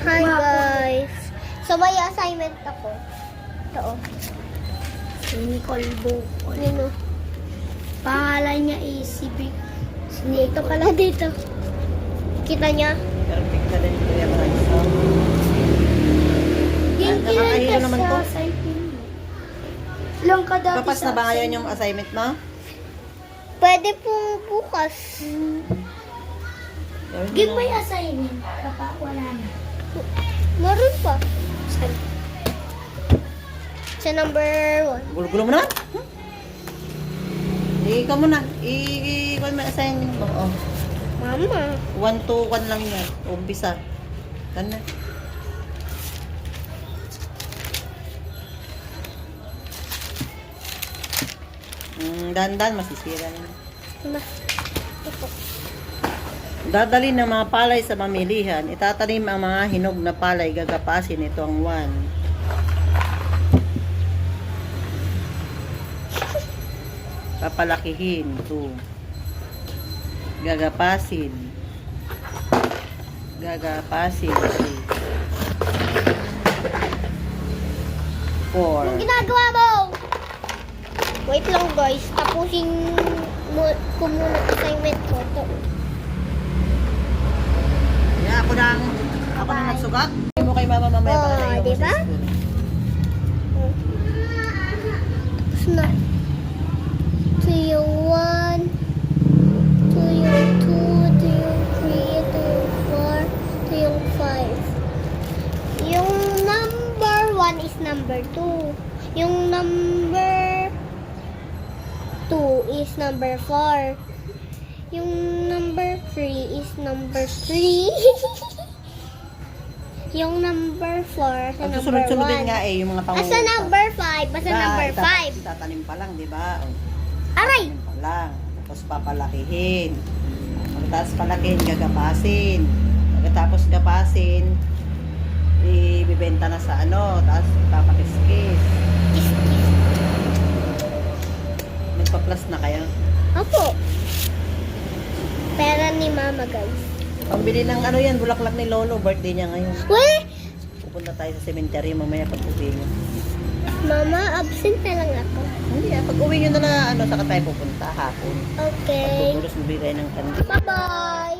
Hi guys. So may assignment ako. Ito oh. Si Nicole Bukol. Yun oh. Pangalan niya is si Vic. Dito pala dito. Kita niya? Perfect na din kuya Bryce. Yung Nakakahilo naman to. Lang ka dati Papas na ba ngayon yung assignment mo? Pwede po bukas. Give mo yung assignment. Kapag wala na. Meron pa. Sa number 1. Gulo-gulo mo naman? Ikaw muna. Ikaw may assignment mo. Oh. Mama. 1 to 1 lang yan. Umpisa. Tan na. Dandan, masisira na. Ma. Ito. Dadali ng mga palay sa mamilihan. Itatanim ang mga hinog na palay. Gagapasin ito ang 1. Papalakihin 2. Gagapasin. Gagapasin 3. 4. Anong ginagawa mo? Wait lang guys. Tapusin ko muna assignment ko. Ito. Yeah, ako na nagsugat. Hindi mo kay mama mamaya para na Oh, diba? Tapos na. Ito yung 1. Ito yung 2. Ito yung 3. Ito yung 4. Ito yung 5. Yung number 1 is number 2. Yung number 2 is number 4. Yung number 3 is number 3. Yung number 4 sa Ang number 1. susunod-sunodin nga eh, yung mga pangungutan. Asa number 5? Basta number 5. Tatanim pa lang, di ba? Aray! Tatanim pa lang. Tapos papalakihin. Pagkatapos palakihin, gagapasin. Pagkatapos gapasin, ibibenta na sa ano, tapos papakiskis. Kiss, kiss. Nagpa-plus na kayo. Opo. Pera ni mama guys. Pambili ng ano yan, bulaklak ni Lolo, birthday niya ngayon. Weh! Pupunta tayo sa cemetery mamaya pag uwi niyo. Mama, absent na lang ako. Hindi pag uwi niyo na ano, saka tayo pupunta hapon. Okay. Pagpupulos, bibigay ng kandi. Bye-bye!